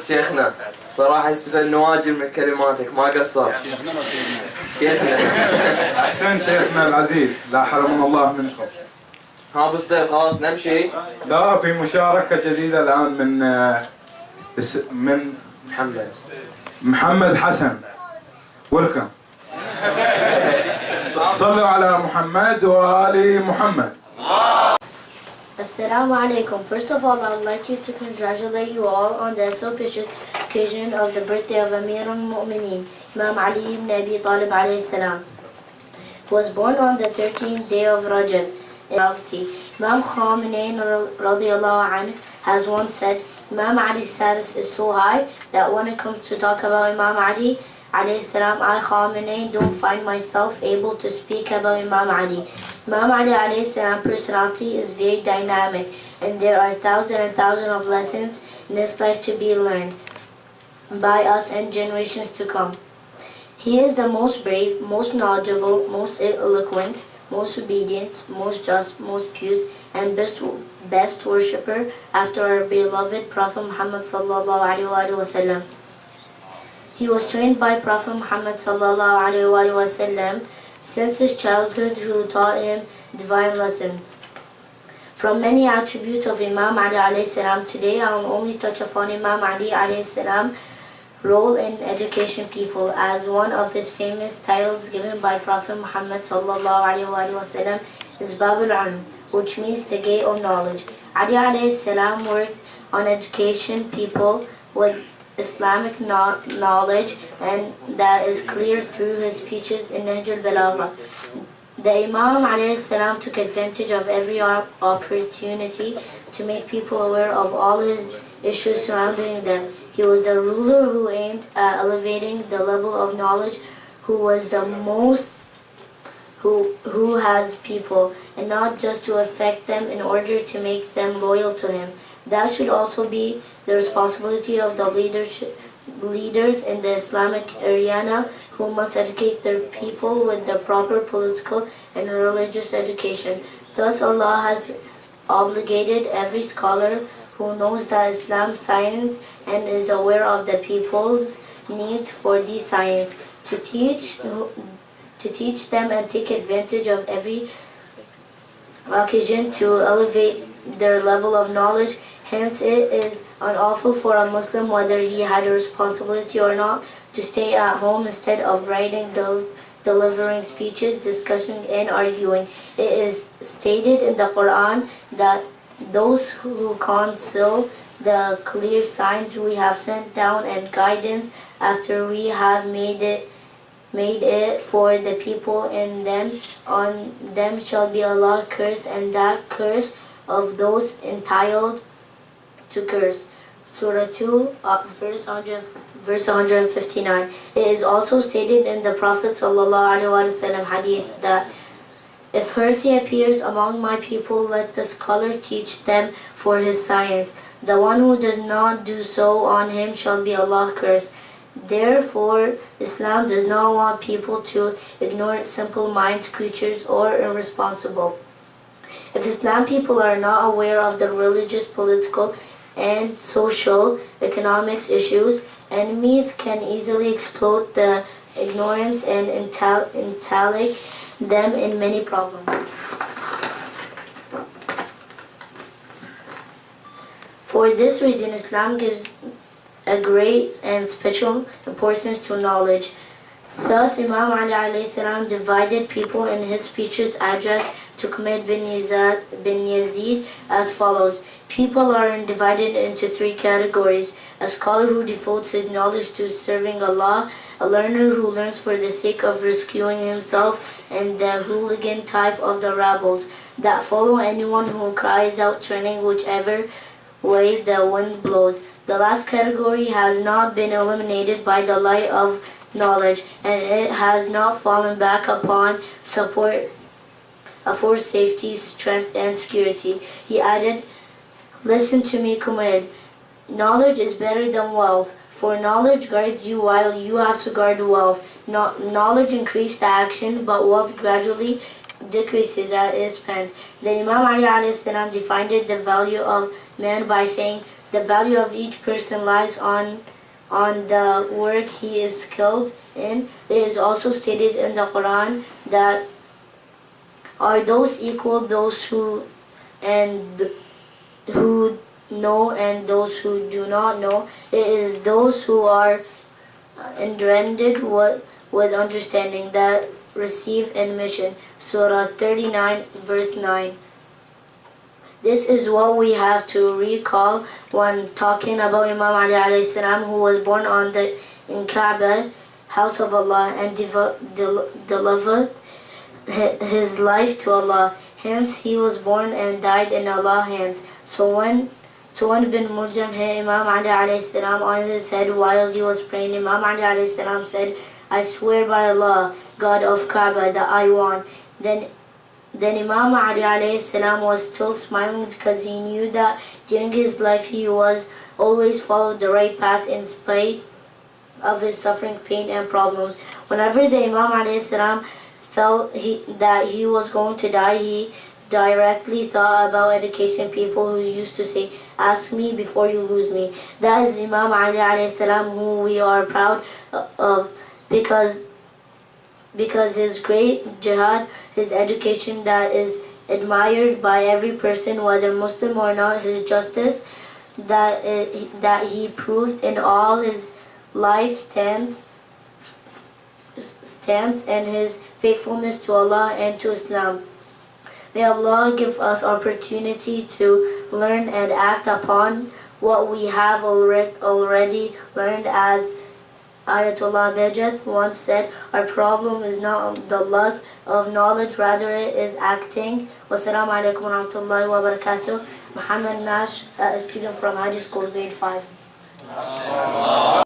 شيخنا صراحة استفدنا واجد من كلماتك ما قصر. شيخنا أحسن شيخنا العزيز، لا حرمنا الله منكم. ها بالصيف خلاص نمشي؟ لا، في مشاركة جديدة الآن من محمد حسن. ويلكم. صلوا على محمد وآل محمد. Assalamu alaikum. First of all, I would like you to congratulate you all on the auspicious occasion of the birthday of Amir المؤمنين, Imam Ali ibn Abi Talib alayhi salam, who was born on the 13th day of Rajab in reality. Imam Khamenei radiallahu anh has once said, Imam Ali's status is so high that when it comes to talk about Imam Ali alayhi salam, I Khamenei don't find myself able to speak about Imam Ali. Imam Ali alayhi salam personality is very dynamic, and there are thousands and thousands of lessons in this life to be learned by us and generations to come. He is the most brave, most knowledgeable, most eloquent, most obedient, most just, most pious, and best worshipper after our beloved Prophet Muhammad sallallahu alaihi wasallam. He was trained by Prophet Muhammad sallallahu alaihi wasallam since his childhood, who taught him divine lessons. From many attributes of Imam Ali alayhi salam, today I will only touch upon Imam Ali alayhi salam role in education people, as one of his famous titles given by Prophet Muhammad sallallahu alaihi wasallam is Babul Ilm, which means the gate of knowledge. Ali alayhi salam worked on education people with Islamic knowledge, and that is clear through his speeches in Nahj al-Balagha. The Imam alayhi salam took advantage of every opportunity to make people aware of all his issues surrounding them. He was the ruler who aimed at elevating the level of knowledge, who was the most who has people, and not just to affect them in order to make them loyal to him. That should also be the responsibility of the leaders in the Islamic arena, who must educate their people with the proper political and religious education. Thus Allah has obligated every scholar who knows the Islam science and is aware of the people's needs for these science to teach them and take advantage of every occasion to elevate their level of knowledge. Hence it is unlawful for a Muslim, whether he had a responsibility or not, to stay at home instead of writing, delivering speeches, discussing and arguing. It is stated in the Quran that those who conceal the clear signs we have sent down and guidance after we have made it for the people in them, on them shall be Allah curse, and that curse of those entitled to curse. Surah 2, verse 159. It is also stated in the Prophet ﷺ hadith that if heresy appears among my people, let the scholar teach them for his science. The one who does not do so, on him shall be Allah curse. Therefore, Islam does not want people to ignore simple minded creatures or irresponsible. If Islam people are not aware of the religious, political, and social, economics issues, enemies can easily exploit the ignorance and intellect them in many problems. For this reason, Islam gives a great and special importance to knowledge. Thus, Imam Ali alayhi salam divided people in his speeches addressed to Ahmed bin Yazid as follows. People are divided into three categories: a scholar who devotes his knowledge to serving Allah, a learner who learns for the sake of rescuing himself, and the hooligan type of the rebels that follow anyone who cries out, turning whichever way the wind blows. The last category has not been eliminated by the light of knowledge, and it has not fallen back upon support for safety, strength, and security. He added, listen to me, Khalid. Knowledge is better than wealth, for knowledge guards you while you have to guard wealth. Knowledge increases the action, but wealth gradually decreases as it is spent. The Imam Ali alayhi salam defined the value of man by saying, The value of each person lies on the work he is skilled in. It is also stated in the Quran that are those equal, those who know and those who do not know. It is those who are endured with understanding that receive admission. Surah 39 verse 9. This is what we have to recall when talking about Imam Ali alayhi salam, who was born in Kaaba, house of Allah, and delivered his life to Allah. Hence he was born and died in Allah's hands. So when bin Muljam hit Imam Ali alayhi salam on his head while he was praying, Imam Ali alayhi salam said, I swear by Allah, God of Kaaba, that I won. Then Imam Ali alayhi salam was still smiling because he knew that during his life he was always followed the right path in spite of his suffering, pain and problems. Whenever the Imam alayhi salam felt that he was going to die, he directly thought about education. People who used to say, ask me before you lose me. That is Imam Ali alayhi salam, who we are proud of because his great jihad, his education that is admired by every person, whether Muslim or not, his justice that he proved in all his life stance and his faithfulness to Allah and to Islam. May Allah give us opportunity to learn and act upon what we have already learned. As Ayatollah Bajat once said, our problem is not the lack of knowledge, rather it is acting. Wassalamu alaikum wa rahmatullahi wa barakatuh. Muhammad Nash, a student from High School, grade 5.